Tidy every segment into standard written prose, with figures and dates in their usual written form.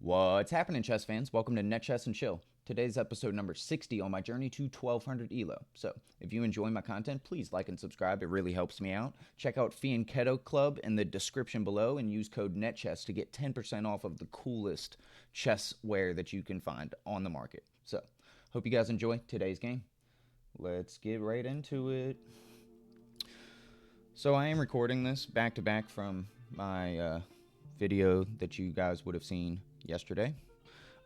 What's happening, chess fans? Welcome to Net Chess and Chill. Today's episode number 60 on my journey to 1200 ELO. So, if you enjoy my content, please like and subscribe. It really helps me out. Check out Fee Keto Club in the description below and use code NETCHESS to get 10% off of the coolest chess wear that you can find on the market. So, hope you guys enjoy today's game. Let's get right into it. So, I am recording this back to back from my video that you guys would have seen yesterday.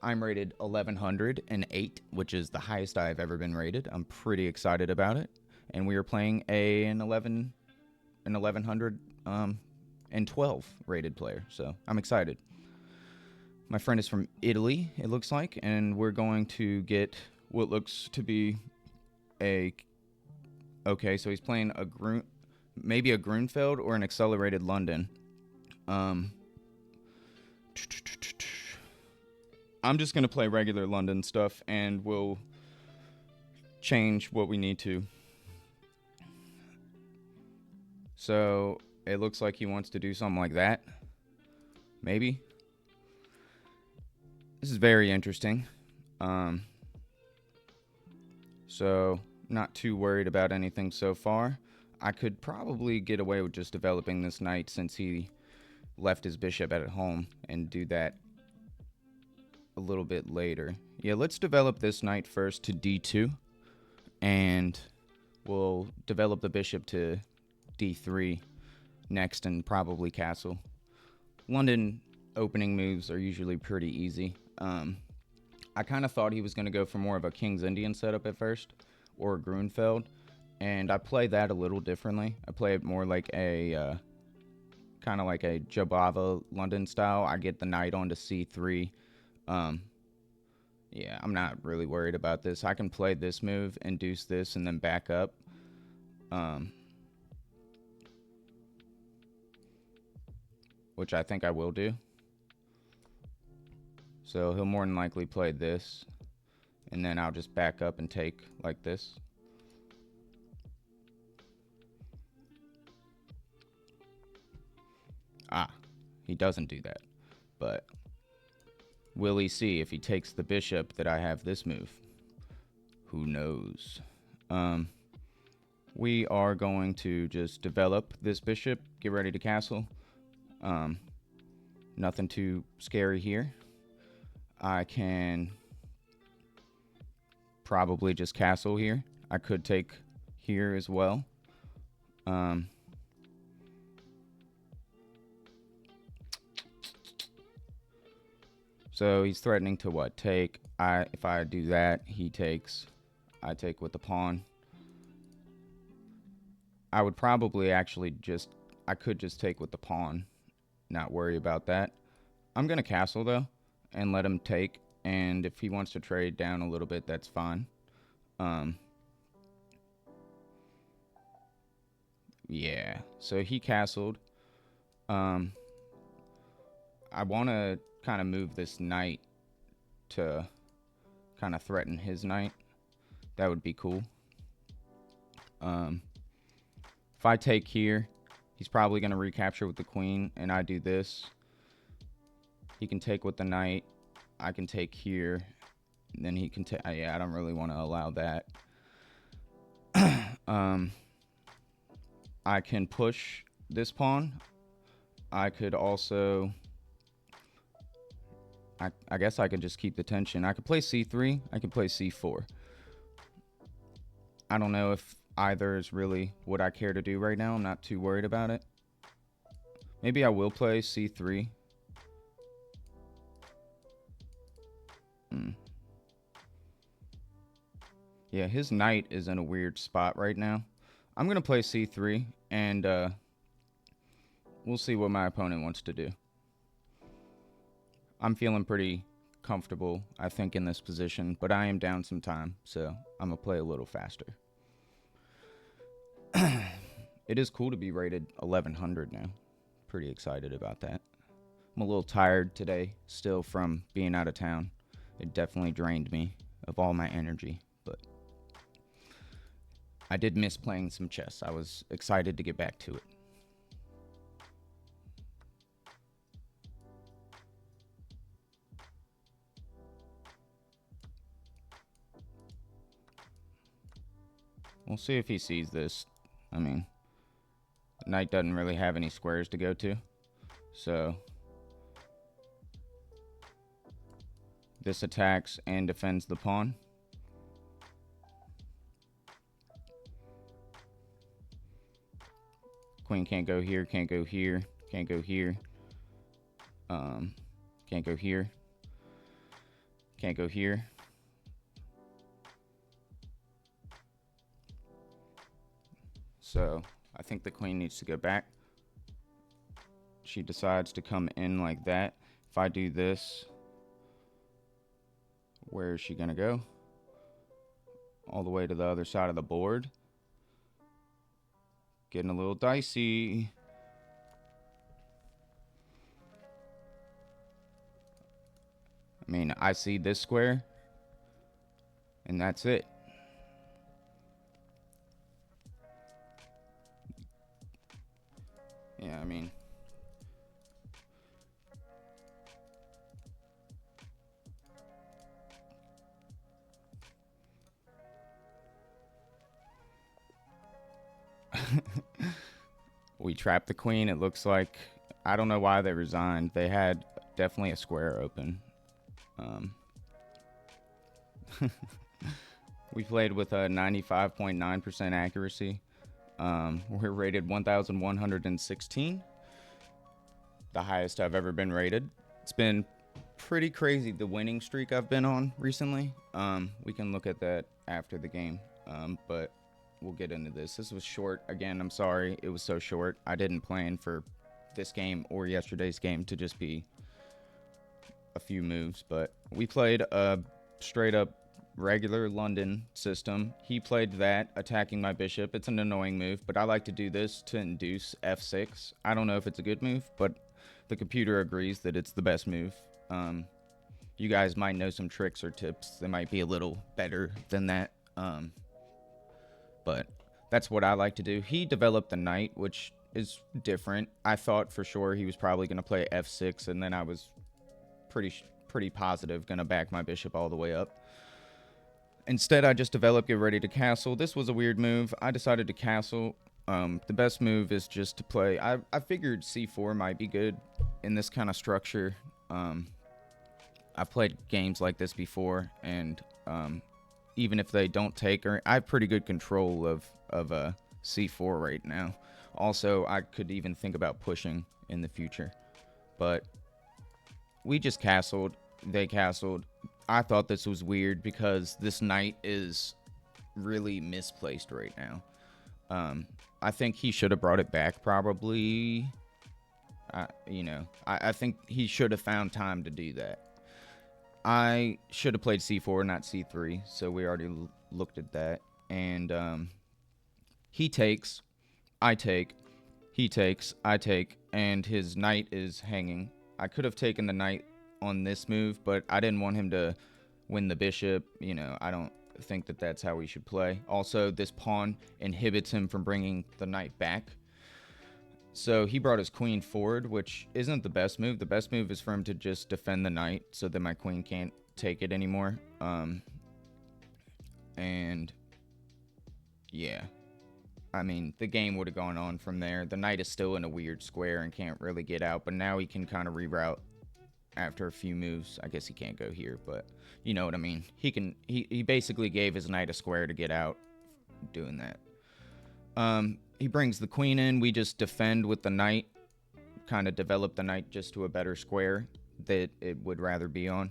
I'm rated 1108, which is the highest I've ever been rated. I'm pretty excited about it. And we are playing an 1112 rated player, so I'm excited. My friend is from Italy, it looks like, and we're going to get what looks to be okay, so he's playing maybe a Grunfeld or an accelerated London. I'm just going to play regular London stuff, and we'll change what we need to. So, it looks like he wants to do something like that. Maybe. This is very interesting. So, not too worried about anything so far. I could probably get away with just developing this knight since he left his bishop at home and do that a little bit later. Yeah, let's develop this knight first to d2, and we'll develop the bishop to d3 next and probably castle. London opening moves are usually pretty easy. I kind of thought he was going to go for more of a King's Indian setup at first, or a Grunfeld, and I play that a little differently. I play it more like a kind of like a Jabava London style. I get the knight onto c3. Yeah, I'm not really worried about this. I can play this move, induce this, and then back up. Which I think I will do. So he'll more than likely play this, and then I'll just back up and take like this. He doesn't do that, but will he see if he takes the bishop that I have this move? Who knows? We are going to just develop this bishop, get ready to castle. Nothing too scary here. I can probably just castle here. I could take here as well. So he's threatening to what? Take. If I do that, he takes. I take with the pawn. I would probably actually I could just take with the pawn. Not worry about that. I'm going to castle, though, and let him take. And if he wants to trade down a little bit, that's fine. Yeah, so he castled. I want to kind of move this knight to kind of threaten his knight. That would be cool. If I take here, he's probably going to recapture with the queen, and I do this. He can take with the knight. I can take here. And then he can take. Yeah, I don't really want to allow that. I can push this pawn. I could also. I guess I could just keep the tension. I could play c3. I could play c4. I don't know if either is really what I care to do right now. I'm not too worried about it. Maybe I will play c3. Yeah, his knight is in a weird spot right now. I'm going to play c3, and we'll see what my opponent wants to do. I'm feeling pretty comfortable, I think, in this position, but I am down some time, so I'm going to play a little faster. It is cool to be rated 1100 now. Pretty excited about that. I'm a little tired today, still, from being out of town. It definitely drained me of all my energy, but I did miss playing some chess. I was excited to get back to it. We'll see if he sees this. I mean, knight doesn't really have any squares to go to. So this attacks and defends the pawn. Queen can't go here, can't go here, can't go here. Can't go here. Can't go here. So I think the queen needs to go back. She decides to come in like that. If I do this, where is she gonna go? All the way to the other side of the board. Getting a little dicey. I mean, I see this square, and that's it. Yeah, I mean, we trapped the queen. It looks like, I don't know why they resigned. They had definitely a square open. We played with a 95.9% accuracy. We're rated 1,116, the highest I've ever been rated. It's been pretty crazy, the winning streak I've been on recently. We can look at that after the game, but we'll get into this. This was short. Again, I'm sorry it was so short. I didn't plan for this game or yesterday's game to just be a few moves, but we played a straight up regular London system. He played that, attacking my bishop. It's an annoying move, but I like to do this to induce f6. I don't know if it's a good move, but the computer agrees that it's the best move. You guys might know some tricks or tips that might be a little better than that, but that's what I like to do. He developed the knight, which is different. I thought for sure he was probably going to play f6, and then I was pretty positive going to back my bishop all the way up. Instead, I just developed get ready to castle. This was a weird move. I decided to castle. The best move is just to play. I figured c4 might be good in this kind of structure. I've played games like this before, and even if they don't take, or I have pretty good control of c4 right now. Also, I could even think about pushing in the future, but we just castled. They castled. I thought this was weird because this knight is really misplaced right now. I think he should have brought it back probably. I think he should have found time to do that. I should have played c4, not c3, so we already looked at that. And he takes, I take, he takes, I take, and his knight is hanging. I could have taken the knight on this move, but I didn't want him to win the bishop. I don't think that that's how we should play. Also, this pawn inhibits him from bringing the knight back. So he brought his queen forward, which isn't the best move. The best move is for him to just defend the knight so that my queen can't take it anymore. And yeah, I mean, the game would have gone on from there. The knight is still in a weird square and can't really get out, but now he can kind of reroute after a few moves. I guess he can't go here, but you know what I mean. He basically gave his knight a square to get out doing that. He brings the queen in. We just defend with the knight, kind of develop the knight just to a better square that it would rather be on.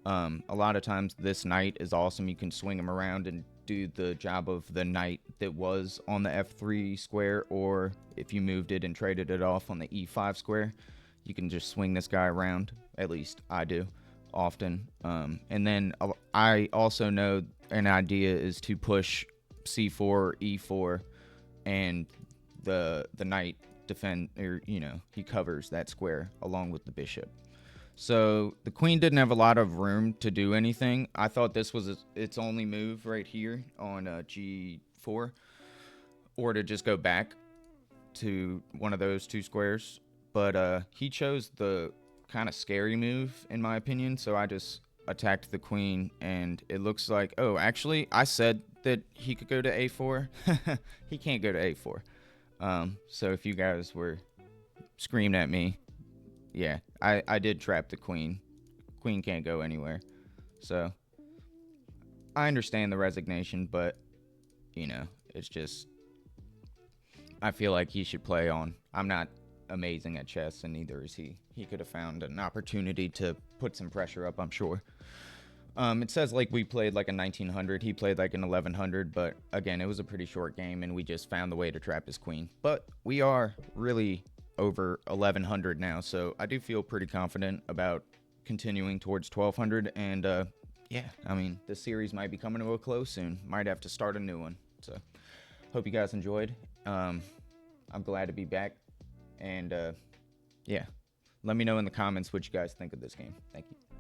A lot of times this knight is awesome. You can swing him around and do the job of the knight that was on the f3 square, or if you moved it and traded it off on the e5 square, you can just swing this guy around. At least I do often. And then I also know an idea is to push c4 or e4, and the knight defend, or he covers that square along with the bishop. So the queen didn't have a lot of room to do anything. I thought this was its only move right here on g4, or to just go back to one of those two squares. But he chose the kind of scary move, in my opinion, so I just attacked the queen, and it looks like, oh, actually, I said that he could go to a4. He can't go to a4. So if you guys were screaming at me, yeah, I did trap the queen. Queen can't go anywhere. So I understand the resignation, but, it's just, I feel like he should play on. I'm not amazing at chess, and neither is he. He could have found an opportunity to put some pressure up, I'm sure. It says like we played like a 1900. He played like an 1100, but again, it was a pretty short game, and we just found the way to trap his queen. But we are really over 1100 now, so I do feel pretty confident about continuing towards 1200. And yeah, I mean, this series might be coming to a close soon. Might have to start a new one. So hope you guys enjoyed. I'm glad to be back, and yeah, let me know in the comments what you guys think of this game. Thank you.